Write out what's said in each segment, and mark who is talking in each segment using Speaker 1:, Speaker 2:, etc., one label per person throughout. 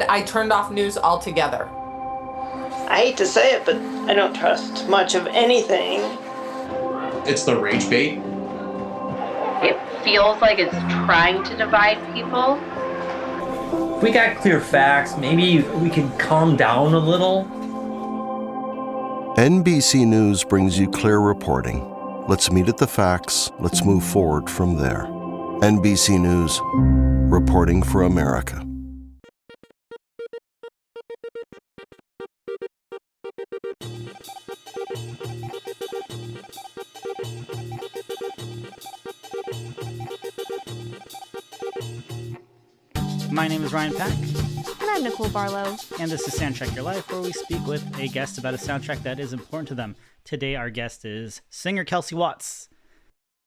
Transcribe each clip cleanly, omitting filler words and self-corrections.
Speaker 1: I turned off news altogether.
Speaker 2: I hate to say it, but I don't trust much of anything.
Speaker 3: It's the rage bait.
Speaker 4: It feels like it's trying to divide people.
Speaker 5: If we got clear facts, maybe we could calm down a little.
Speaker 6: NBC News brings you clear reporting. Let's meet at the facts. Let's move forward from there. NBC News, reporting for America.
Speaker 7: My name is Ryan Pack.
Speaker 8: And I'm Nicole Barlow.
Speaker 7: And this is Soundtrack Your Life, where we speak with a guest about a soundtrack that is important to them. Today, our guest is singer Kelsie Watts.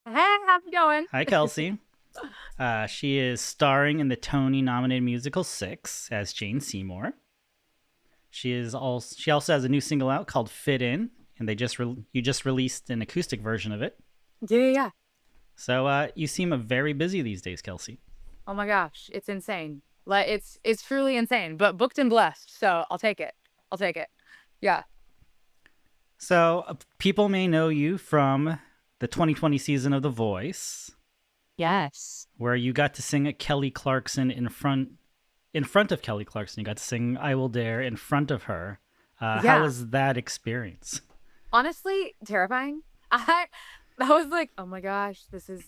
Speaker 8: Hey, how's it going?
Speaker 7: Hi, Kelsie. She is starring in the Tony-nominated musical Six as Jane Seymour. She also has a new single out called Fit In, and you just released an acoustic version of it.
Speaker 8: Yeah.
Speaker 7: So you seem very busy these days, Kelsie.
Speaker 8: Oh my gosh, it's insane. It's truly insane, but booked and blessed. So I'll take it. Yeah.
Speaker 7: So people may know you from the 2020 season of The Voice.
Speaker 8: Yes.
Speaker 7: Where you got to sing at Kelly Clarkson in front of Kelly Clarkson. You got to sing I Will Dare in front of her. How was that experience?
Speaker 8: Honestly, terrifying. I was like, oh my gosh, this is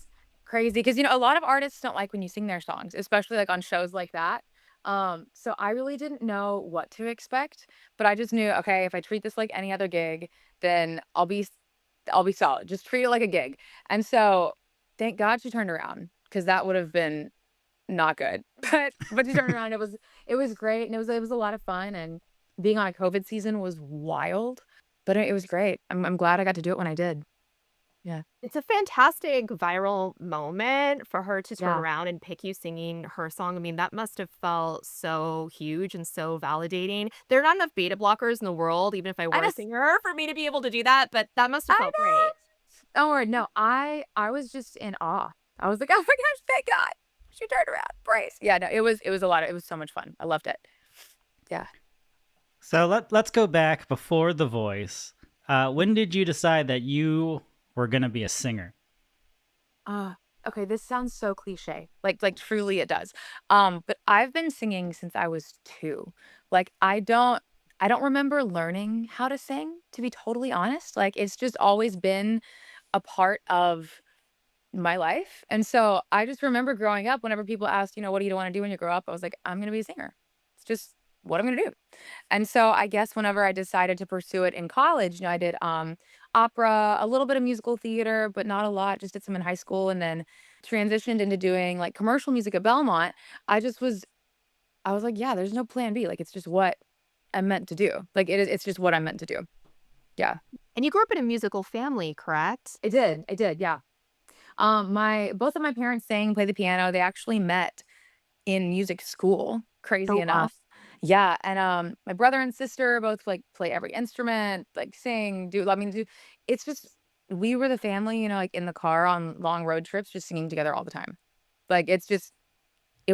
Speaker 8: crazy. Because, a lot of artists don't like when you sing their songs, especially like on shows like that. So I really didn't know what to expect, but I just knew, okay, if I treat this like any other gig, then I'll be solid. Just treat it like a gig. And so thank God she turned around, because that would have been not good. But she turned around. It was great, and it was a lot of fun. And being on a COVID season was wild, but it was great. I'm glad I got to do it when I did. Yeah.
Speaker 9: It's a fantastic viral moment for her to turn
Speaker 8: Yeah.
Speaker 9: around and pick you singing her song. I mean, that must have felt so huge and so validating. There are not enough beta blockers in the world, even if I were a
Speaker 8: just-
Speaker 9: singer, for me to be able to do that, but that must have
Speaker 8: I
Speaker 9: felt
Speaker 8: know.
Speaker 9: great.
Speaker 8: Don't worry. No, I was just in awe. I was like, oh my gosh, thank God she turned around. Praise. Yeah. No, it was a lot. It was so much fun. I loved it. Yeah.
Speaker 7: So let's go back before The Voice. When did you decide that you were going to be a singer?
Speaker 8: Okay, this sounds so cliche. Like truly it does. But I've been singing since I was 2. Like I don't remember learning how to sing, to be totally honest. Like it's just always been a part of my life. And so I just remember growing up, whenever people asked, what do you want to do when you grow up? I was like, I'm going to be a singer. It's just what I'm going to do. And so I guess whenever I decided to pursue it in college, I did opera, a little bit of musical theater, but not a lot. Just did some in high school, and then transitioned into doing like commercial music at Belmont. I was like, yeah, there's no plan B. Like it's just what I'm meant to do. Like it's just what I'm meant to do. Yeah.
Speaker 9: And you grew up in a musical family, correct?
Speaker 8: I did. Yeah. Both of my parents played the piano. They actually met in music school, crazy
Speaker 9: Oh, wow.
Speaker 8: enough. Yeah. And my brother and sister both like play every instrument, like sing, it's just, we were the family, like in the car on long road trips, just singing together all the time. Like it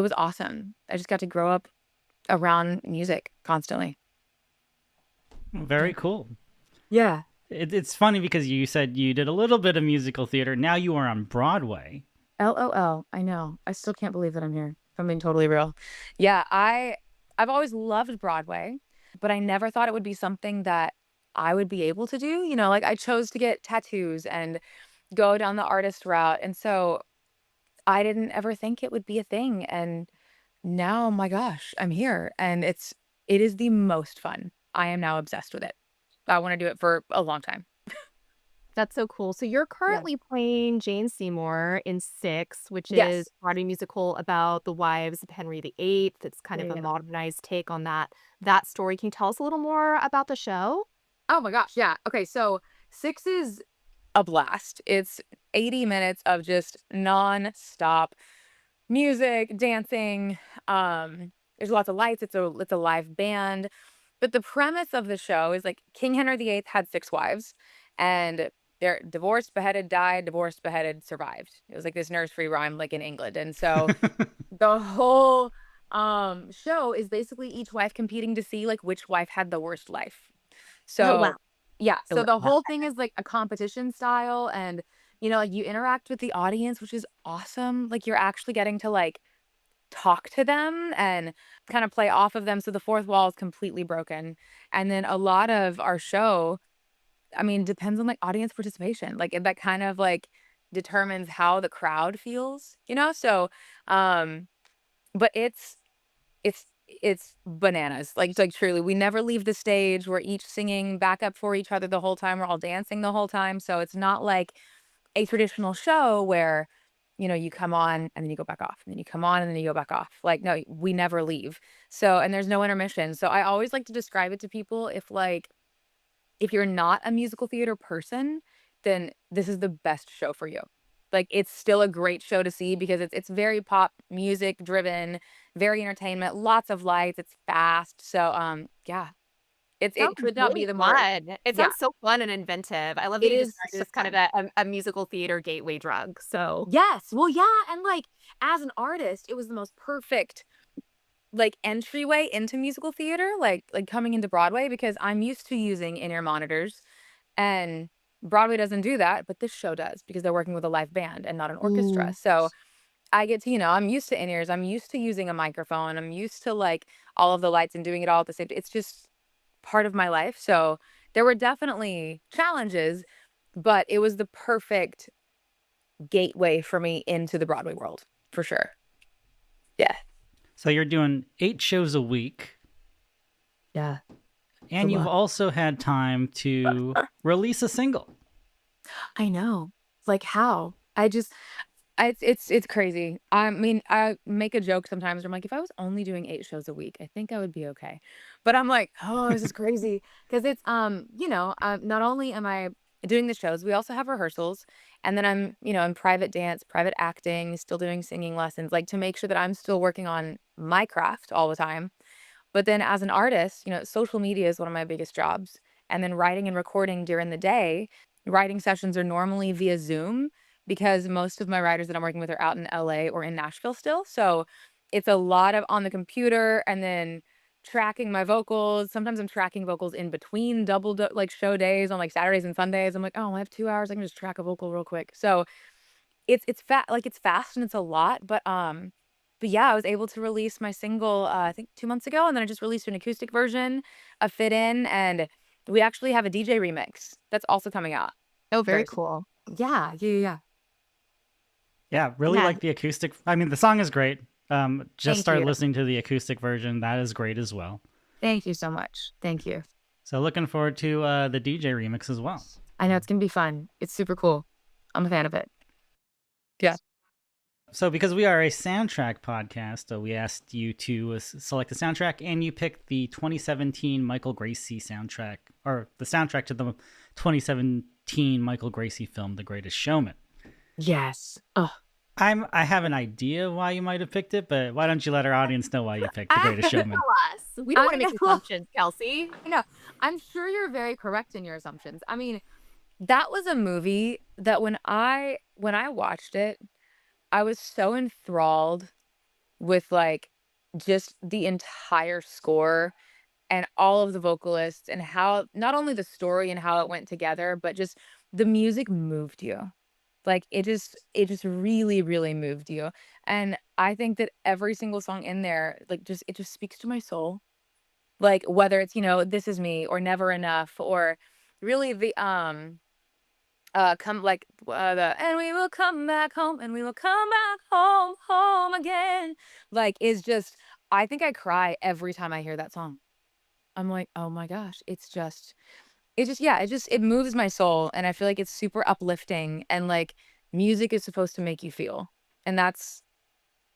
Speaker 8: was awesome. I just got to grow up around music constantly.
Speaker 7: Very cool.
Speaker 8: Yeah.
Speaker 7: It's funny because you said you did a little bit of musical theater. Now you are on Broadway.
Speaker 8: LOL. I know. I still can't believe that I'm here, if I'm being totally real. Yeah, I've always loved Broadway, but I never thought it would be something that I would be able to do. Like I chose to get tattoos and go down the artist route. And so I didn't ever think it would be a thing. And now, my gosh, I'm here, and it is the most fun. I am now obsessed with it. I want to do it for a long time.
Speaker 9: That's so cool. So you're currently playing Jane Seymour in Six, which
Speaker 8: Yes.
Speaker 9: is a Broadway musical about the wives of Henry VIII. It's kind of a
Speaker 8: Yeah.
Speaker 9: modernized take on that story. Can you tell us a little more about the show?
Speaker 8: Oh my gosh, yeah. Okay, so Six is a blast. It's 80 minutes of just non-stop music, dancing. There's lots of lights. It's a live band. But the premise of the show is like King Henry VIII had 6 wives, and they're divorced, beheaded, died, divorced, beheaded, survived. It was like this nursery rhyme like in England. And so the whole show is basically each wife competing to see like which wife had the worst life.
Speaker 10: Oh, wow.
Speaker 8: So yeah,
Speaker 10: I
Speaker 8: so
Speaker 10: love
Speaker 8: the
Speaker 10: that.
Speaker 8: whole thing is like a competition style, and like you interact with the audience, which is awesome. Like you're actually getting to like talk to them and kind of play off of them. So the fourth wall is completely broken. And then a lot of our show, I mean, depends on like audience participation. Like that kind of like determines how the crowd feels. So but it's bananas. Like truly, we never leave the stage. We're each singing backup for each other the whole time. We're all dancing the whole time. So it's not like a traditional show where you come on and then you go back off, and then you come on and then you go back off. Like, no, we never leave. So, and there's no intermission. So I always like to describe it to people if you're not a musical theater person, then this is the best show for you. Like it's still a great show to see because it's very pop music driven, very entertainment, lots of lights, it's fast. So yeah, it
Speaker 9: Sounds
Speaker 8: could not be
Speaker 9: really
Speaker 8: the more.
Speaker 9: fun. It
Speaker 8: Yeah,
Speaker 9: sounds so fun and inventive. I love that
Speaker 8: it
Speaker 9: you
Speaker 8: is
Speaker 9: described it
Speaker 8: so
Speaker 9: as kind of
Speaker 8: fun.
Speaker 9: a musical theater gateway drug. So
Speaker 8: Yes. Well, yeah, and like as an artist, it was the most perfect like entryway into musical theater, like coming into Broadway because I'm used to using in-ear monitors and Broadway doesn't do that, but this show does because they're working with a live band and not an orchestra.
Speaker 10: Ooh.
Speaker 8: So I get to, I'm used to in-ears, I'm used to using a microphone, I'm used to like all of the lights and doing it all at the same time. It's just part of my life. So there were definitely challenges, but it was the perfect gateway for me into the Broadway world, for sure. Yeah.
Speaker 7: So you're doing 8 shows a week,
Speaker 8: Yeah.
Speaker 7: and
Speaker 8: a
Speaker 7: you've
Speaker 8: lot.
Speaker 7: also had time to release a single.
Speaker 8: I know. Like how? It's crazy. I mean, I make a joke sometimes. I'm like, if I was only doing 8 shows a week, I think I would be okay. But I'm like, oh, this is crazy because it's not only am I doing the shows, we also have rehearsals, and then I'm in private dance, private acting, still doing singing lessons, like to make sure that I'm still working on my craft all the time. But then as an artist, social media is one of my biggest jobs. And then writing and recording during the day, writing sessions are normally via Zoom because most of my writers that I'm working with are out in LA or in Nashville still. So it's a lot of on the computer and then tracking my vocals. Sometimes I'm tracking vocals in between like show days on like Saturdays and Sundays. I'm like, oh, I have 2 hours. I can just track a vocal real quick. So it's fast and it's a lot, but yeah, I was able to release my single, I think 2 months ago, and then I just released an acoustic version of Fit In, and we actually have a DJ remix that's also coming out
Speaker 10: Oh, very
Speaker 8: very soon.
Speaker 10: cool.
Speaker 8: Yeah, yeah, yeah.
Speaker 7: Yeah, really
Speaker 10: Yeah.
Speaker 7: like the acoustic. I mean, the song is great. Just
Speaker 8: Thank
Speaker 7: started
Speaker 8: you.
Speaker 7: listening to the acoustic version. That is great as well.
Speaker 8: Thank you so much. Thank you.
Speaker 7: So looking forward to the DJ remix as well.
Speaker 8: I know it's gonna be fun. It's super cool. I'm a fan of it. Yeah.
Speaker 7: So because we are a soundtrack podcast, we asked you to select the soundtrack, and you picked the 2017 Michael Gracey soundtrack, or the soundtrack to the 2017 Michael Gracey film, The Greatest Showman.
Speaker 8: Yes. Oh.
Speaker 7: I have an idea why you might have picked it, but why don't you let our audience know why you picked The Greatest Showman?
Speaker 9: tell us. We don't want to make
Speaker 8: know.
Speaker 9: assumptions, Kelsie.
Speaker 8: I know. I'm sure you're very correct in your assumptions. I mean, that was a movie that when I watched it, I was so enthralled with like just the entire score and all of the vocalists and how not only the story and how it went together, but just the music moved you. Like it just really, really moved you. And I think that every single song in there, like it just speaks to my soul. Like whether it's, This Is Me or Never Enough or really the come like the and we will come back home and we will come back home home again, like is just, I think I cry every time I hear that song. I'm like, oh my gosh, yeah, it moves my soul, and I feel like it's super uplifting, and like music is supposed to make you feel, and that's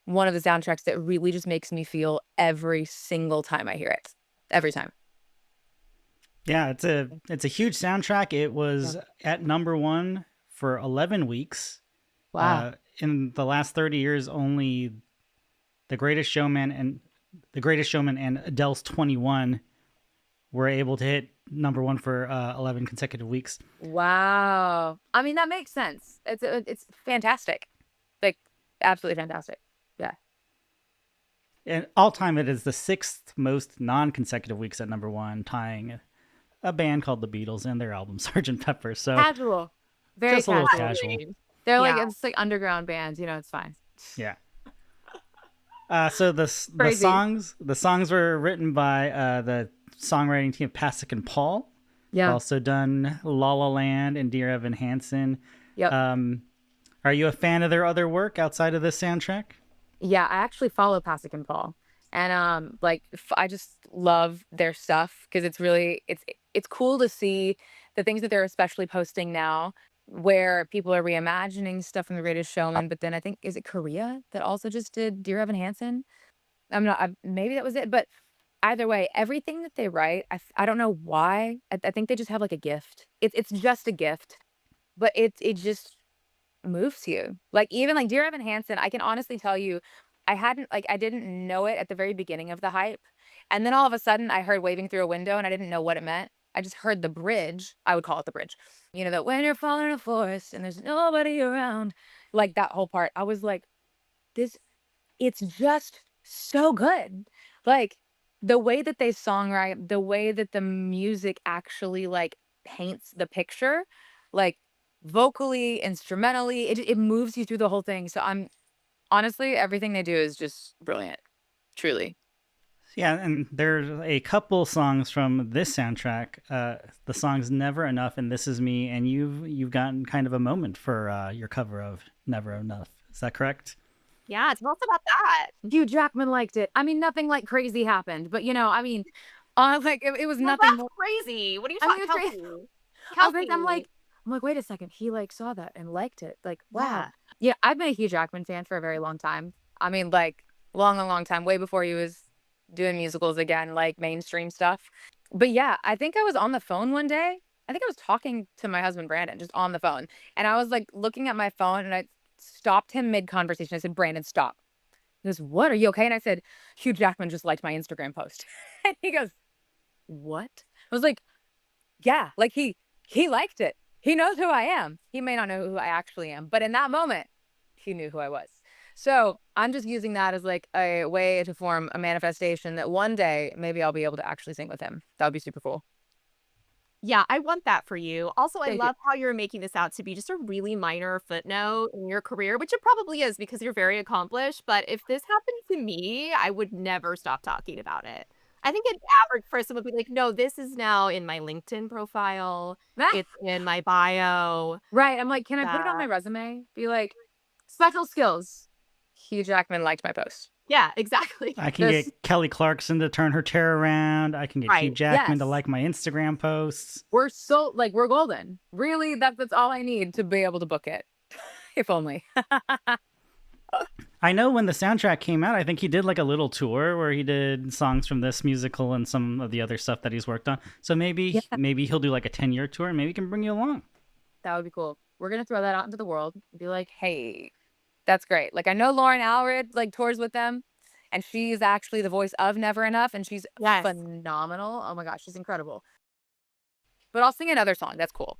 Speaker 8: one of the soundtracks that really just makes me feel every single time I hear it, every time.
Speaker 7: Yeah, it's a huge soundtrack. It was at #1 for 11 weeks.
Speaker 8: Wow.
Speaker 7: In the last 30 years, only The Greatest Showman and Adele's 21 were able to hit #1 for 11 consecutive weeks.
Speaker 8: Wow. I mean, that makes sense. It's fantastic. Like absolutely fantastic. Yeah.
Speaker 7: And all time, it is the 6th most non-consecutive weeks at number 1, tying a band called the Beatles and their album Sgt. Pepper. So
Speaker 8: Casual. Very
Speaker 7: just a little
Speaker 8: casual.
Speaker 7: casual.
Speaker 8: They're like,
Speaker 9: Yeah.
Speaker 8: it's like underground bands, it's fine.
Speaker 7: Yeah. So the
Speaker 8: Crazy.
Speaker 7: songs were written by the songwriting team of Pasek and Paul.
Speaker 8: Yeah.
Speaker 7: Also done La La Land and Dear Evan Hansen.
Speaker 8: Yep.
Speaker 7: Are you a fan of their other work outside of this soundtrack?
Speaker 8: Yeah, I actually follow Pasek and Paul, and I just love their stuff because it's cool to see the things that they're especially posting now, where people are reimagining stuff from The Greatest Showman. But then I think, is it Korea that also just did Dear Evan Hansen? Maybe that was it, but either way, everything that they write, I don't know why. I think they just have like a gift. It's just a gift, but it just moves you. Like, even like Dear Evan Hansen, I can honestly tell you, I didn't know it at the very beginning of the hype. And then all of a sudden I heard Waving Through a Window and I didn't know what it meant. I just heard the bridge. I would call it the bridge. That when you're falling in a forest and there's nobody around, like that whole part. I was like, this, it's just so good. Like, the way that they songwrite, the way that the music actually like paints the picture, like vocally, instrumentally, it moves you through the whole thing. So honestly, everything they do is just brilliant. Truly.
Speaker 7: Yeah, and there's a couple songs from this soundtrack. The song's Never Enough and This Is Me, and you've gotten kind of a moment for your cover of Never Enough. Is that correct?
Speaker 9: Yeah, tell us about that.
Speaker 8: Hugh Jackman liked it. I mean, nothing like crazy happened, but like it was
Speaker 9: Well,
Speaker 8: nothing.
Speaker 9: that's crazy. What are you
Speaker 8: I mean,
Speaker 9: talking
Speaker 8: it's
Speaker 9: about?
Speaker 8: I'm like, wait a second. He like saw that and liked it. Like, wow.
Speaker 9: Yeah.
Speaker 8: Yeah, I've been a Hugh Jackman fan for a very long time. I mean, like long time, way before he was doing musicals again, like mainstream stuff. But yeah, I think I was on the phone one day. I think I was talking to my husband Brandon just on the phone, and I was like looking at my phone, and I stopped him mid conversation. I said, "Brandon, stop." He goes, "What? Are you okay?" And I said, "Hugh Jackman just liked my Instagram post." And he goes, "What?" I was like, "Yeah, like he liked it. He knows who I am. He may not know who I actually am, but in that moment, he knew who I was." So I'm just using that as like a way to form a manifestation that one day maybe I'll be able to actually sing with him. That would be super cool.
Speaker 9: Yeah, I want that for you. Also, I
Speaker 8: Thank you.
Speaker 9: love how you're making this out to be just a really minor footnote in your career, which it probably is because you're very accomplished. But if this happened to me, I would never stop talking about it. I think an average person would be like, no, this is now in my LinkedIn profile. It's in my bio.
Speaker 8: Right. I'm like, can I put it on my resume? Be like, special skills. Hugh Jackman liked my post.
Speaker 9: Yeah, exactly.
Speaker 7: I can get Kelly Clarkson to turn her chair around. I can get Hugh
Speaker 9: Right.
Speaker 7: Jackman to
Speaker 8: Yes.
Speaker 7: like my Instagram posts.
Speaker 8: We're we're golden. Really, that's all I need to be able to book it. If only.
Speaker 7: I know when the soundtrack came out, I think he did like a little tour where he did songs from this musical and some of the other stuff that he's worked on. So maybe he'll do like a 10-year tour and maybe he can bring you along.
Speaker 8: That would be cool. We're gonna throw that out into the world and be like, hey, that's great. Like, I know Lauren Alred like tours with them, and she's actually the voice of Never Enough, and she's
Speaker 9: Yes.
Speaker 8: phenomenal. Oh my gosh, she's incredible. But I'll sing another song. That's cool.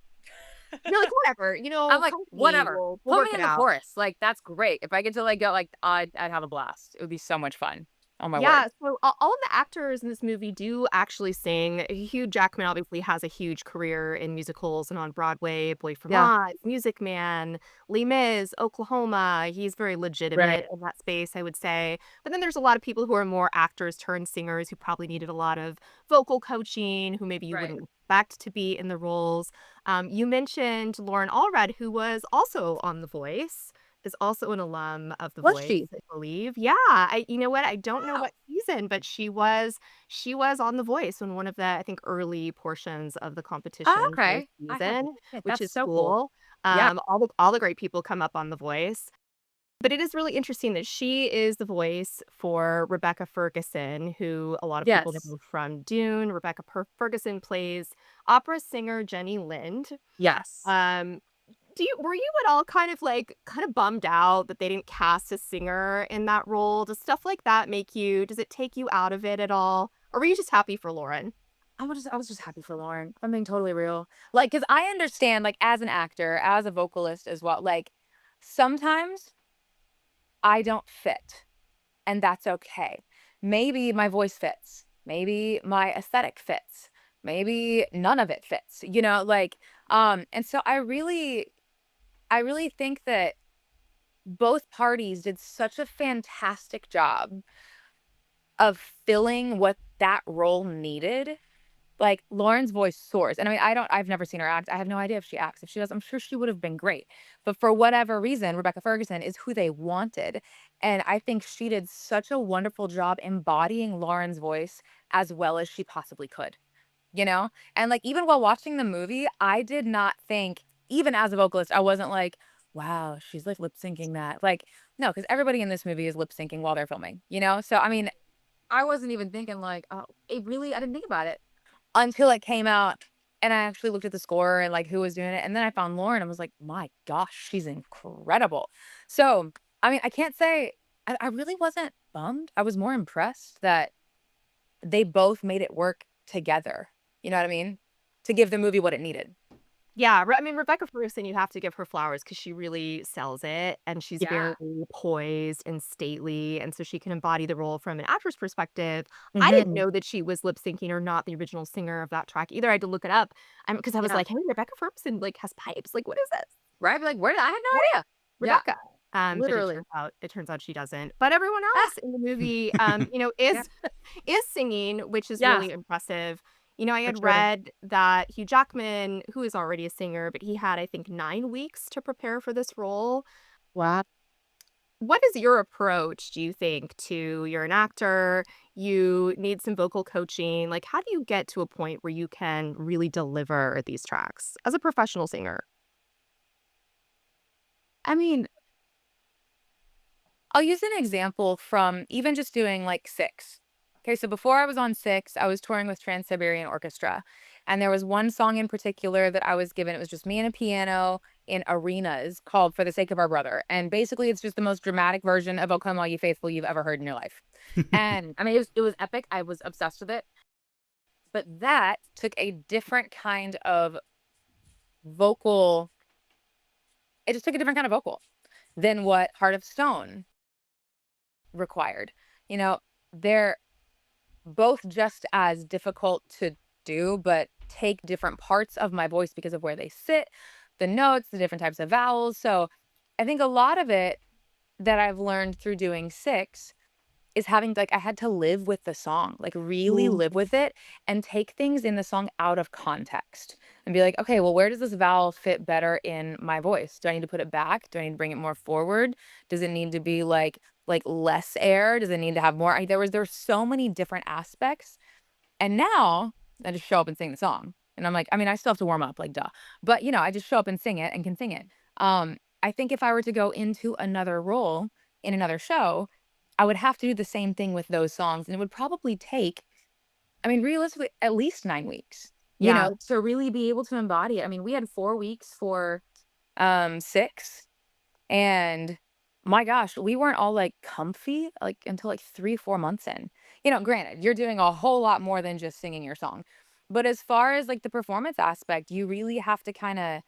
Speaker 9: You're like, whatever,
Speaker 8: I'm like,
Speaker 9: come to me,
Speaker 8: whatever.
Speaker 9: we'll
Speaker 8: Put
Speaker 9: work
Speaker 8: me
Speaker 9: it
Speaker 8: in the
Speaker 9: out.
Speaker 8: chorus. Like, that's great. If I get to like go, like, I'd have a blast. It would be so much fun. Oh my
Speaker 9: Yeah,
Speaker 8: word.
Speaker 9: so all of the actors in this movie do actually sing. Hugh Jackman obviously has a huge career in musicals and on Broadway, Boy from
Speaker 8: Yeah.
Speaker 9: Oz, Music Man, Les Mis, Oklahoma. He's very legitimate in that space, I would say. But then there's a lot of people who are more actors turned singers who probably needed a lot of vocal coaching, who maybe you
Speaker 8: Right.
Speaker 9: wouldn't expect to be in the roles. You mentioned Lauren Allred, who was also on The Voice. Is also an alum of The
Speaker 8: Was
Speaker 9: Voice,
Speaker 8: she?
Speaker 9: I believe. Yeah, you know what? I don't know what season, but she was on The Voice in one of the, I think, early portions of the competition
Speaker 8: Oh,
Speaker 9: for
Speaker 8: okay.
Speaker 9: the
Speaker 8: I
Speaker 9: season,
Speaker 8: haven't. Shit,
Speaker 9: which
Speaker 8: that's
Speaker 9: is
Speaker 8: so cool.
Speaker 9: cool.
Speaker 8: Yeah.
Speaker 9: All the great people come up on The Voice. But it is really interesting that she is the voice for Rebecca Ferguson, who a lot of people
Speaker 8: Yes.
Speaker 9: know from Dune. Rebecca Ferguson plays opera singer Jenny Lind.
Speaker 8: Yes.
Speaker 9: Were you at all kind of bummed out that they didn't cast a singer in that role? Does stuff like that does it take you out of it at all? Or were you just happy for Lauren?
Speaker 8: I was just happy for Lauren. If I'm being totally real. Like, because I understand, like, as an actor, as a vocalist as well, like, sometimes I don't fit, and that's okay. maybe my voice fits. Maybe my aesthetic fits. Maybe none of it fits, like, and so I really think that both parties did such a fantastic job of filling what that role needed. Like, Lauren's voice soars, and I mean, I've never seen her act. I have no idea if she acts. If she does, I'm sure she would have been great. But for whatever reason, Rebecca Ferguson is who they wanted, and I think she did such a wonderful job embodying Lauren's voice as well as she possibly could, you know? And, like, even while watching the movie, I did not think, even as a vocalist, I wasn't like, "Wow, she's, like, lip syncing that." Like, no, because everybody in this movie is lip syncing while they're filming, you know? So, I mean, I wasn't even thinking like, "Oh," I didn't think about it until it came out, and I actually looked at the score and, like, who was doing it, and then I found Lauren and was like, "My gosh, she's incredible." So, I mean, I can't say I really wasn't bummed. I was more impressed that they both made it work together. You know what I mean? To give the movie what it needed.
Speaker 9: Yeah, I mean, Rebecca Ferguson, you have to give her flowers because she really sells it, and she's
Speaker 8: Yeah.
Speaker 9: very poised and stately, and so she can embody the role from an actor's perspective. I didn't
Speaker 8: Mhm.
Speaker 9: know that she was lip syncing or not the original singer of that track either. I had to look it up, because I was
Speaker 8: Yeah.
Speaker 9: like, "Hey, Rebecca Ferguson, like, has pipes. Like, what is this?
Speaker 8: Right? Like, where I had no
Speaker 9: What?
Speaker 8: idea. Yeah,
Speaker 9: Rebecca." But it
Speaker 8: literally.
Speaker 9: turns out she doesn't. But everyone
Speaker 8: Ah,
Speaker 9: else in the movie,
Speaker 8: yeah.
Speaker 9: is singing, which is
Speaker 8: Yeah,
Speaker 9: really impressive. I
Speaker 8: for
Speaker 9: had
Speaker 8: sure.
Speaker 9: read that Hugh Jackman, who is already a singer, but he had, I think, 9 weeks to prepare for this role.
Speaker 8: Wow.
Speaker 9: What is your approach, do you think, to you're an actor, you need some vocal coaching? Like, how do you get to a point where you can really deliver these tracks as a professional singer?
Speaker 8: I mean, I'll use an example from even just doing like Six. Okay, so before I was on Six, I was touring with Trans Siberian Orchestra. And there was one song in particular that I was given. It was just me and a piano in arenas called For the Sake of Our Brother. And basically, it's just the most dramatic version of O Come All Ye Faithful you've ever heard in your life. And I mean, it was epic. I was obsessed with it. But that took a different kind of vocal, it just took a different kind of vocal than what Heart of Stone required. You know, they're both just as difficult to do, but take different parts of my voice because of where they sit, the notes, the different types of vowels. So I think a lot of it that I've learned through doing Six is having like I had to live with the song, like really
Speaker 9: Mm.
Speaker 8: live with it and take things in the song out of context and be like, okay, well, where does this vowel fit better in my voice? Do I need to put it back? Do I need to bring it more forward? Does it need to be like less air? Does it need to have more? There's so many different aspects. And now I just show up and sing the song. And I'm like, I mean, I still have to warm up, like duh. But I just show up and sing it and can sing it. I think if I were to go into another role in another show, I would have to do the same thing with those songs, and it would probably take, I mean, realistically, at least 9 weeks,
Speaker 9: Yeah.
Speaker 8: to really be able to embody it. I mean, we had 4 weeks for, Six, and my gosh, we weren't all, like, comfy, like, until, like, 3, 4 months in. Granted, you're doing a whole lot more than just singing your song, but as far as, like, the performance aspect, you really have to kinda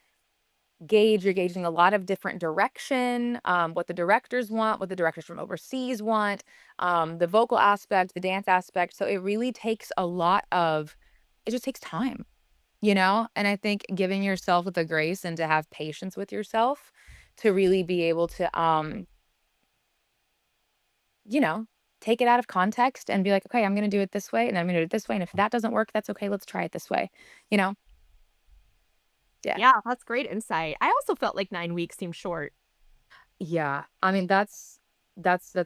Speaker 8: you're gauging a lot of different direction, what the directors want, what the directors from overseas want, the vocal aspect, the dance aspect. So it really takes it just takes time, And I think giving yourself the grace and to have patience with yourself to really be able to, you know, take it out of context and be like, okay, I'm going to do it this way and I'm going to do it this way. And if that doesn't work, that's okay. Let's try it this way, you know? Yeah.
Speaker 9: Yeah, that's great insight. I also felt like 9 weeks seemed short.
Speaker 8: Yeah. I mean, that's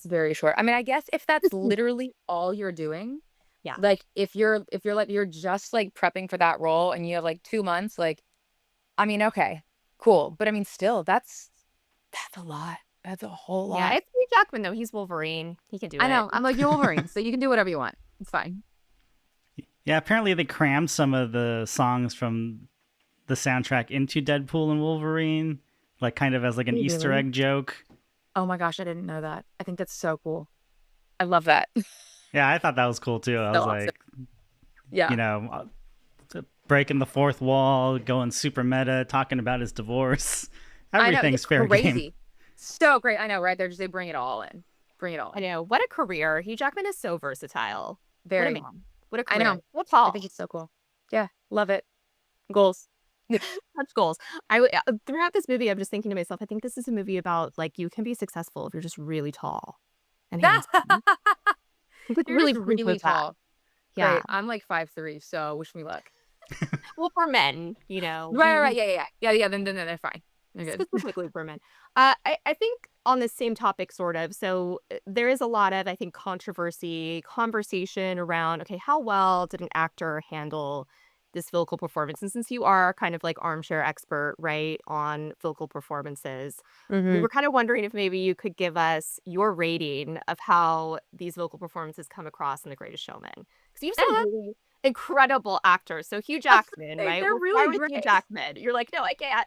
Speaker 8: very short. I mean, I guess if that's literally all you're doing,
Speaker 9: Yeah.
Speaker 8: like if you're like you're just like prepping for that role and you have like 2 months, like I mean, okay, cool. But I mean, still, that's a lot. That's a whole
Speaker 9: Yeah,
Speaker 8: lot.
Speaker 9: it's Hugh Jackman, though. He's Wolverine. He can do
Speaker 8: I
Speaker 9: it.
Speaker 8: know. I'm like, you're Wolverine, so you can do whatever you want. It's fine.
Speaker 7: Yeah, apparently they crammed some of the songs from the soundtrack into Deadpool and Wolverine, like kind of as like an
Speaker 8: Wait,
Speaker 7: Easter
Speaker 8: really?
Speaker 7: egg joke.
Speaker 8: Oh my gosh, I didn't know that. I think that's so cool. I love that.
Speaker 7: Yeah, I thought that was cool too. I
Speaker 8: So
Speaker 7: was
Speaker 8: awesome.
Speaker 7: like,
Speaker 8: Yeah.
Speaker 7: breaking the fourth wall, going super meta, talking about his divorce.
Speaker 8: I know.
Speaker 7: Everything's
Speaker 8: It's
Speaker 7: fair game.
Speaker 8: crazy. So great. I know, right? They bring it all in. Bring it on.
Speaker 9: I know. What a career. Hugh Jackman is so versatile.
Speaker 8: Very.
Speaker 9: What a man. What a
Speaker 8: I
Speaker 9: career.
Speaker 8: know.
Speaker 9: What
Speaker 8: I
Speaker 9: Paul.
Speaker 8: think it's so cool. Yeah, love it. Goals.
Speaker 9: Such goals. Throughout this movie, I'm just thinking to myself, I think this is a movie about like you can be successful if you're just really tall and handsome. Like,
Speaker 8: You're
Speaker 9: really,
Speaker 8: just
Speaker 9: really
Speaker 8: really tall.
Speaker 9: Yeah.
Speaker 8: Great. I'm like 5'3", so wish me luck.
Speaker 9: Well, for men, you know.
Speaker 8: Right. Yeah. Then they're fine. They're good.
Speaker 9: Specifically for men. I think on the same topic, sort of. So there is a lot of, I think, conversation around, okay, how well did an actor handle this vocal performance? And since you are kind of like armchair expert, right, on vocal performances, we were kind of wondering if maybe you could give us your rating of how these vocal performances come across in The Greatest Showman. Because you've some really incredible actors. So Hugh Jackman, right?
Speaker 8: They're
Speaker 9: We'll
Speaker 8: really
Speaker 9: start with Hugh
Speaker 8: great.
Speaker 9: Jackman. You're like, no, I can't.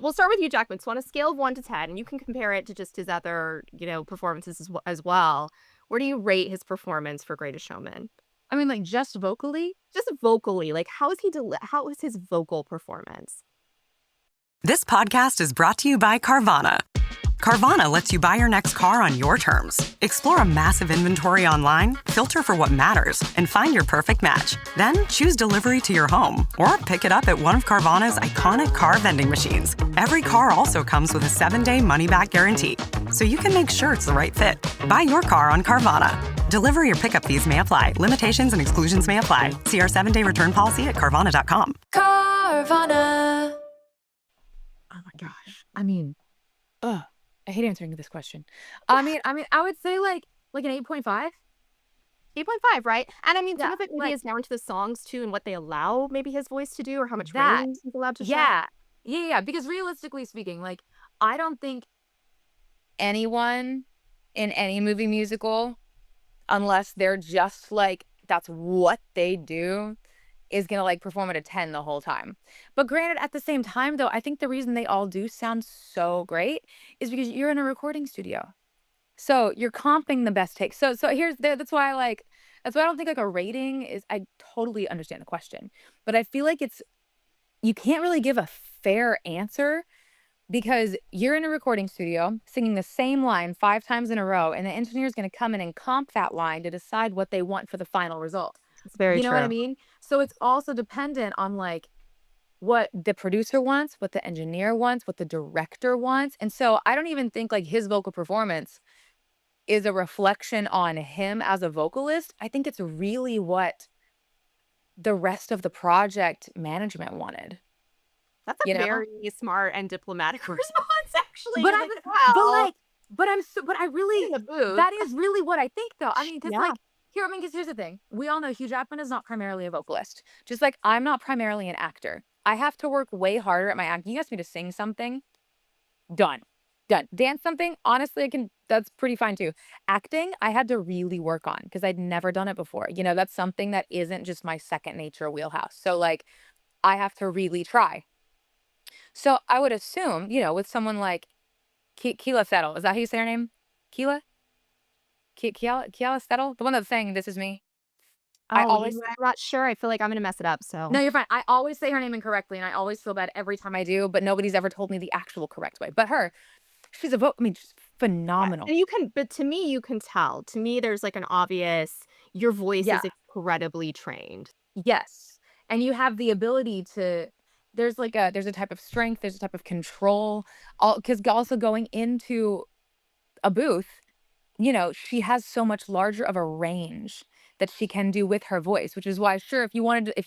Speaker 9: We'll start with Hugh Jackman. So on a scale of 1 to 10, and you can compare it to just his other, performances as well. Where do you rate his performance for Greatest Showman?
Speaker 8: I mean, like just vocally?
Speaker 9: Just vocally, like how is his vocal performance?
Speaker 10: This podcast is brought to you by Carvana. Carvana lets you buy your next car on your terms. Explore a massive inventory online, filter for what matters, and find your perfect match. Then choose delivery to your home or pick it up at one of Carvana's iconic car vending machines. Every car also comes with a 7-day money-back guarantee, so you can make sure it's the right fit. Buy your car on Carvana. Delivery or pickup fees may apply. Limitations and exclusions may apply. See our 7-day return policy at Carvana.com.
Speaker 8: Carvana. Oh my gosh. I mean, I hate answering this question. I mean, I would say like an 8.5.
Speaker 9: 8.5, right? And I mean, some
Speaker 8: Yeah,
Speaker 9: of it maybe
Speaker 8: like-
Speaker 9: is down to the songs too, and what they allow maybe his voice to do, or how much
Speaker 8: That-
Speaker 9: range he's allowed to show.
Speaker 8: Yeah. Because realistically speaking, like I don't think anyone in any movie musical, unless they're just like that's what they do, is gonna like perform at a 10 the whole time. But granted, at the same time though, I think the reason they all do sound so great is because you're in a recording studio. So you're comping the best takes. So that's why I don't think like a rating is, I totally understand the question, but I feel like you can't really give a fair answer because you're in a recording studio singing the same line 5 times in a row, and the engineer is going to come in and comp that line to decide what they want for the final result.
Speaker 9: It's very
Speaker 8: You know what I mean? So it's also dependent on like what the producer wants, what the engineer wants, what the director wants. And so I don't even think like his vocal performance is a reflection on him as a vocalist. I think it's really what the rest of the project management wanted.
Speaker 9: That's a
Speaker 8: You know?
Speaker 9: very smart and diplomatic response, actually.
Speaker 8: But
Speaker 9: You're
Speaker 8: I,
Speaker 9: like,
Speaker 8: but
Speaker 9: wow.
Speaker 8: I really,
Speaker 9: In the booth.
Speaker 8: that is really what I think though. I mean, because
Speaker 9: Yeah.
Speaker 8: because here's the thing. We all know Hugh Jackman is not primarily a vocalist. Just like I'm not primarily an actor. I have to work way harder at my acting. You ask me to sing something, done. Dance something, honestly, that's pretty fine too. Acting, I had to really work on because I'd never done it before. That's something that isn't just my second nature wheelhouse. So like, I have to really try. So I would assume, with someone like Keila Settle, is that how you say her name? Keila Settle, the one that's saying "This Is Me."
Speaker 9: I'm not sure. I feel like I'm going to mess it up. So
Speaker 8: No, you're fine. I always say her name incorrectly, and I always feel bad every time I do. But nobody's ever told me the actual correct way. But she's she's phenomenal.
Speaker 9: And but to me, you can tell. To me, there's like an obvious, your voice
Speaker 8: Yeah.
Speaker 9: is incredibly trained.
Speaker 8: Yes, and you have the ability to. There's a type of strength. There's a type of control. Because also going into a booth, she has so much larger of a range that she can do with her voice, which is why, sure, if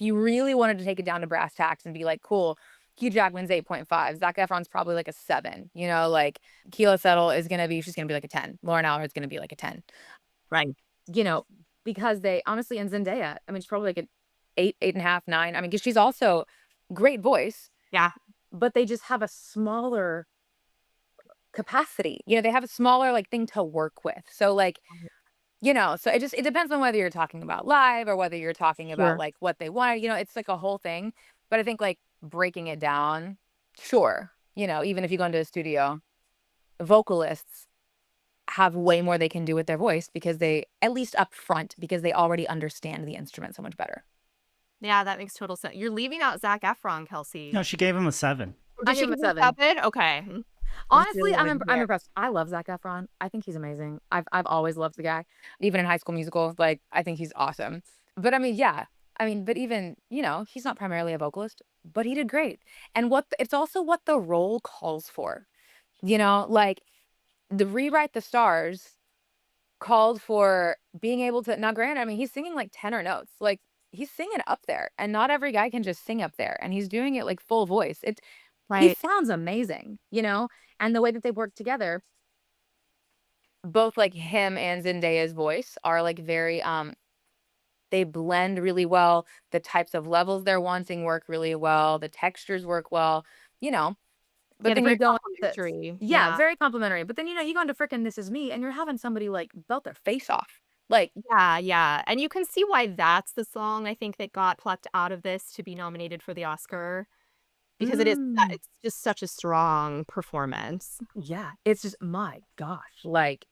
Speaker 8: you really wanted to take it down to brass tacks and be like, cool, Hugh Jackman's 8.5, Zac Efron's probably like a 7, like Keila Settle she's gonna be like a 10, Lauren Aller is gonna be like a 10,
Speaker 9: Right.
Speaker 8: because they honestly, and Zendaya, I mean, she's probably like an 8, 8.5, 9. I mean, because she's also great voice.
Speaker 9: Yeah.
Speaker 8: But they just have a smaller capacity. They have a smaller like thing to work with. So like, so it depends on whether you're talking about live or whether you're talking about
Speaker 9: Sure.
Speaker 8: like what they want. It's like a whole thing. But I think like breaking it down, sure. Even if you go into a studio, vocalists have way more they can do with their voice because they, at least up front, because they already understand the instrument so much better.
Speaker 9: Yeah, that makes total sense. You're leaving out Zac Efron, Kelsie.
Speaker 7: No, she gave him a 7.
Speaker 9: Did
Speaker 8: I
Speaker 9: she
Speaker 8: give him a
Speaker 9: give
Speaker 8: 7.
Speaker 9: Okay.
Speaker 8: Honestly,
Speaker 9: really
Speaker 8: I'm
Speaker 9: good.
Speaker 8: impressed. I love Zac Efron. I think he's amazing. I've always loved the guy. Even in High School Musical, like I think he's awesome. But I mean, yeah. I mean, but even, he's not primarily a vocalist, but he did great. And it's also what the role calls for. Like the Rewrite the Stars called for being able to, now granted, I mean, he's singing like tenor notes. Like he's singing up there, and not every guy can just sing up there, and he's doing it like full voice. He
Speaker 9: Right.
Speaker 8: sounds amazing. And the way that they work together, both like him and Zendaya's voice are like very they blend really well. The types of levels they're wanting work really well. The textures work well, you know. But
Speaker 9: Yeah, they're
Speaker 8: then you
Speaker 9: very
Speaker 8: go into,
Speaker 9: complimentary.
Speaker 8: yeah,
Speaker 9: Yeah.
Speaker 8: very complimentary. But then you go into frickin' This Is Me, and you're having somebody like belt their face off. Like,
Speaker 9: Yeah, yeah. And you can see why that's the song I think that got plucked out of this to be nominated for the Oscar because
Speaker 8: mm,
Speaker 9: it's just such a strong performance.
Speaker 8: yeah, it's just my gosh, like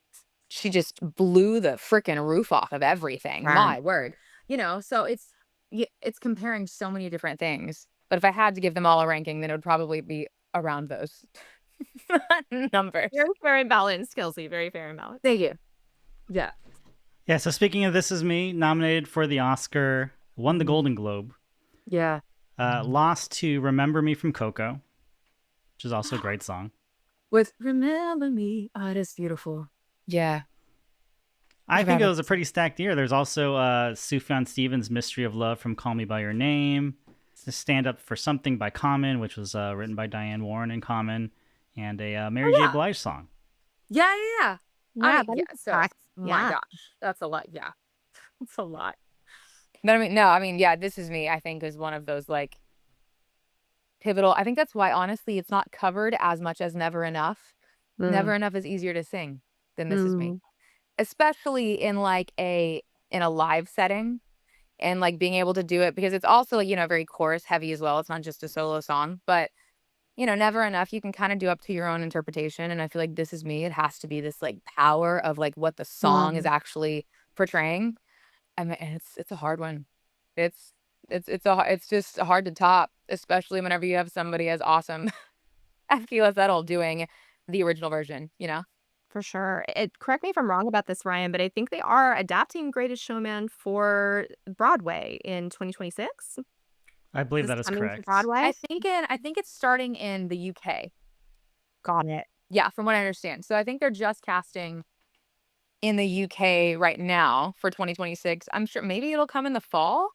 Speaker 8: she just blew the frickin' roof off of everything.
Speaker 9: Right.
Speaker 8: My word. So it's comparing so many different things. But if I had to give them all a ranking, then it would probably be around those numbers.
Speaker 9: Very fair and balanced, Kelsey. Very fair and balanced.
Speaker 8: Thank you. Yeah.
Speaker 7: Yeah, so speaking of This Is Me, nominated for the Oscar, won the Golden Globe,
Speaker 8: Yeah.
Speaker 7: lost to Remember Me from Coco, which is also a great song.
Speaker 8: With Remember Me. Oh, it is beautiful. Yeah.
Speaker 7: I think it was a pretty stacked year. There's also Sufjan Stevens' Mystery of Love from Call Me By Your Name, The Stand Up for Something by Common, which was written by Diane Warren and Common, and a Mary J. Blige song.
Speaker 8: Yeah.
Speaker 9: Yeah,
Speaker 8: My gosh. That's a lot. Yeah. That's a lot. But I mean, yeah, This Is Me, I think, is one of those like pivotal. I think that's why, honestly, it's not covered as much as Never Enough. Never Enough is easier to sing than This Is Me, especially in like in a live setting and like being able to do it because it's also, very chorus heavy as well. It's not just a solo song, but Never Enough, you can kind of do up to your own interpretation. And I feel like This Is Me, it has to be this like power of like what the song is actually portraying. I mean, and it's a hard one. It's just hard to top, especially whenever you have somebody as awesome as Keila Settle doing the original version.
Speaker 9: for sure. Correct me if I'm wrong about this, Ryan, but I think they are adapting Greatest Showman for Broadway in 2026.
Speaker 7: I believe
Speaker 9: Is
Speaker 7: that
Speaker 9: it
Speaker 7: is
Speaker 9: coming to
Speaker 7: correct.
Speaker 9: Broadway?
Speaker 8: I think it's starting in the UK.
Speaker 9: Got it.
Speaker 8: Yeah, from what I understand. So I think they're just casting in the UK right now for 2026. I'm sure maybe it'll come in the fall,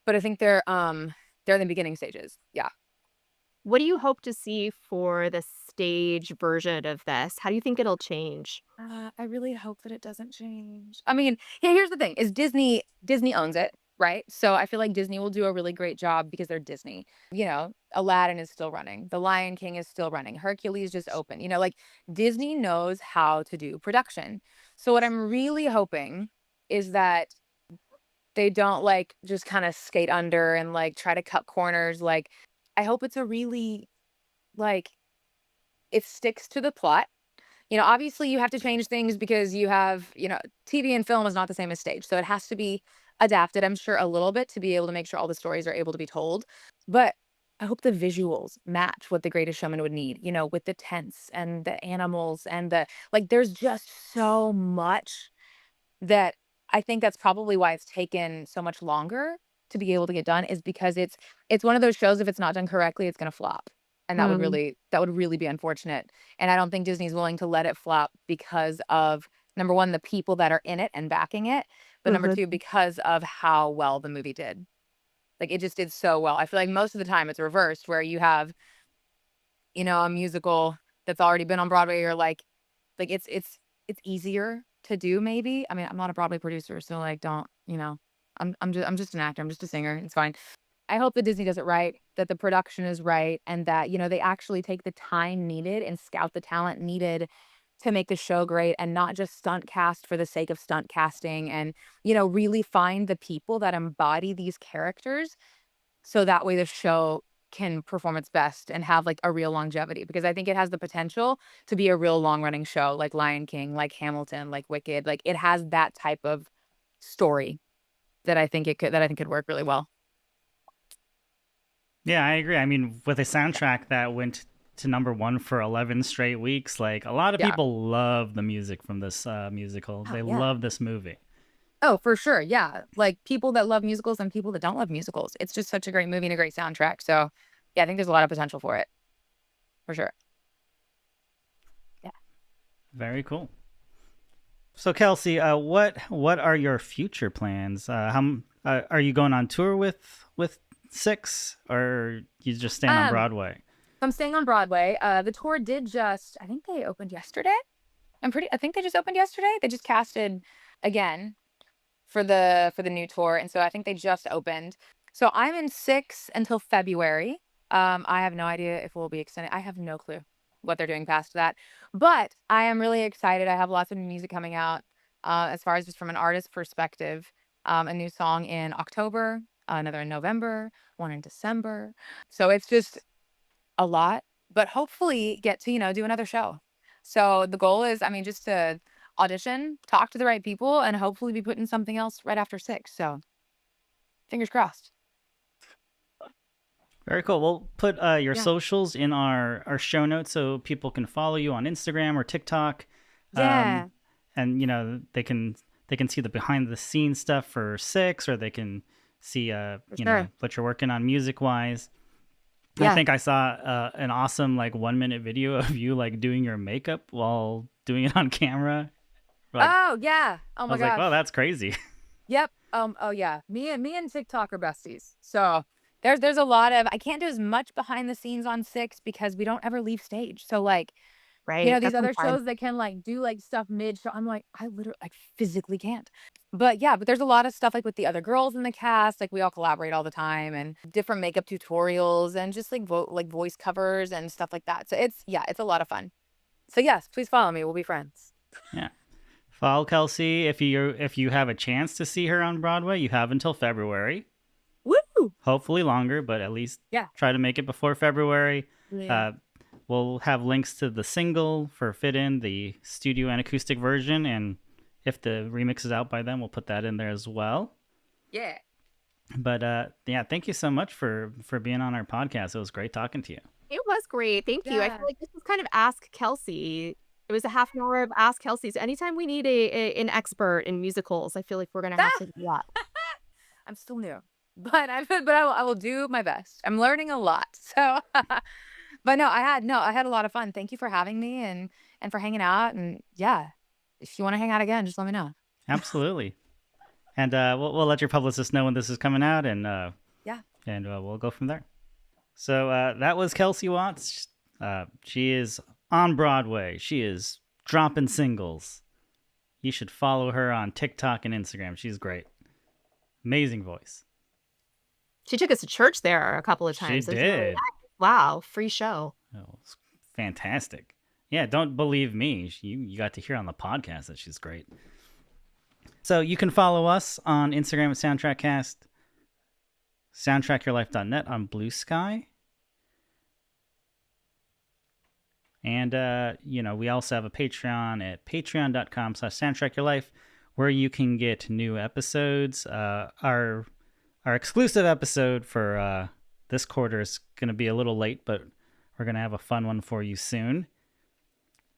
Speaker 8: but I think they're in the beginning stages. Yeah.
Speaker 9: What do you hope to see for the stage version of this? How do you think it'll change?
Speaker 8: I really hope that it doesn't change. I mean, here's the thing: is Disney owns it, right? So I feel like Disney will do a really great job because they're Disney. Aladdin is still running. The Lion King is still running. Hercules just opened. Like Disney knows how to do production. So what I'm really hoping is that they don't like just kind of skate under and like try to cut corners. Like I hope it's a really like it sticks to the plot. Obviously you have to change things because you have, TV and film is not the same as stage. So it has to be adapted, I'm sure, a little bit to be able to make sure all the stories are able to be told. But I hope the visuals match what The Greatest Showman would need, with the tents and the animals and there's just so much that I think that's probably why it's taken so much longer to be able to get done is because it's one of those shows, if it's not done correctly, it's going to flop. And that would really be unfortunate. And I don't think Disney's willing to let it flop because of, number one, the people that are in it and backing it, but number two, because of how well the movie did. Like it just did so well. I feel like most of the time it's reversed where you have, a musical that's already been on Broadway or like it's easier to do maybe. I mean, I'm not a Broadway producer, so like don't, I'm just an actor. I'm just a singer. It's fine. I hope that Disney does it right, that the production is right, and that, they actually take the time needed and scout the talent needed to make the show great and not just stunt cast for the sake of stunt casting and, really find the people that embody these characters so that way the show can perform its best and have like a real longevity because I think it has the potential to be a real long running show like Lion King, like Hamilton, like Wicked. Like it has that type of story that I think could work really well.
Speaker 7: Yeah, I agree. I mean, with a soundtrack that went to #1 for 11 straight weeks. Like, a lot of people love the music from this musical. They love this movie.
Speaker 8: Oh, for sure. Yeah. Like people that love musicals and people that don't love musicals. It's just such a great movie and a great soundtrack. So yeah, I think there's a lot of potential for it. For sure. Yeah.
Speaker 7: Very cool. So Kelsie, what are your future plans? Are you going on tour with Six, or you just staying on Broadway?
Speaker 8: I'm staying on Broadway. The tour did just, I think they opened yesterday. I think they just opened yesterday. They just casted again for the new tour, and so I think they just opened. So I'm in Six until February. I have no idea if we'll be extended. I have no clue what they're doing past that, but I am really excited. I have lots of new music coming out. As far as just from an artist perspective, a new song in October, another in November, one in December. So it's just a lot, but hopefully get to do another show. So the goal is, just to audition, talk to the right people, and hopefully be putting something else right after Six. So fingers crossed.
Speaker 7: Very cool. We'll put your socials in our show notes so people can follow you on Instagram or TikTok.
Speaker 8: Yeah.
Speaker 7: And they can see the behind the scenes stuff for Six, or they can see what you're working on music wise. Yeah. I think I saw an awesome 1-minute video of you doing your makeup while doing it on camera.
Speaker 8: Oh yeah. Oh my gosh.
Speaker 7: I was like, wow, that's crazy.
Speaker 8: Yep. Oh yeah. Me and TikTok are besties. So there's a lot of, I can't do as much behind the scenes on Six because we don't ever leave stage. So right. These other shows that can do stuff mid show. I'm like, I literally physically can't. But there's a lot of stuff with the other girls in the cast. We all collaborate all the time, and different makeup tutorials and just voice covers and stuff like that. So it's a lot of fun. So yes, please follow me. We'll be friends.
Speaker 7: Yeah. Follow Kelsie if you have a chance to see her on Broadway. You have until February.
Speaker 8: Woo!
Speaker 7: Hopefully longer, but at least try to make it before February. Yeah. We'll have links to the single for Fit In, the studio and acoustic version, and if the remix is out by then, we'll put that in there as well.
Speaker 8: Yeah.
Speaker 7: But thank you so much for being on our podcast. It was great talking to you.
Speaker 9: It was great. Thank you. I feel like this was kind of Ask Kelsie. It was a half an hour of Ask Kelsie. So anytime we need an expert in musicals, I feel like we're going to have to do that.
Speaker 8: I'm still new, but I will do my best. I'm learning a lot. So, but no, I had a lot of fun. Thank you for having me and for hanging out. And if you want to hang out again, just let me know.
Speaker 7: Absolutely. And we'll let your publicist know when this is coming out, and we'll go from there. So that was Kelsie Watts. She is on Broadway. She is dropping singles. You should follow her on TikTok and Instagram. She's great. Amazing voice.
Speaker 9: She took us to church there a couple of times.
Speaker 7: She did. Really nice.
Speaker 9: Wow, free show.
Speaker 7: Oh, it's fantastic. Yeah, don't believe me. You got to hear on the podcast that she's great. So you can follow us on Instagram at SoundtrackCast, soundtrackyourlife.net on Blue Sky. And, we also have a Patreon at patreon.com/soundtrackyourlife, where you can get new episodes. Our exclusive episode for this quarter is going to be a little late, but we're going to have a fun one for you soon.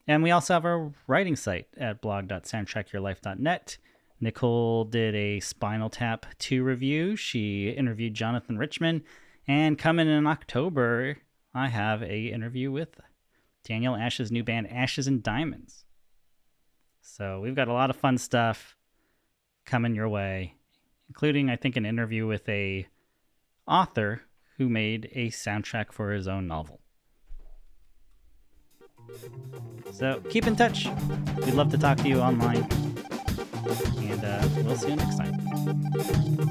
Speaker 7: And we also have our writing site at blog.soundtrackyourlife.net. Nicole did a Spinal Tap 2 review. She interviewed Jonathan Richman. And coming in October, I have a interview with Daniel Ash's new band, Ashes and Diamonds. So we've got a lot of fun stuff coming your way, including, I think, an interview with a author who made a soundtrack for his own novel. So keep in touch. We'd love to talk to you online. And we'll see you next time.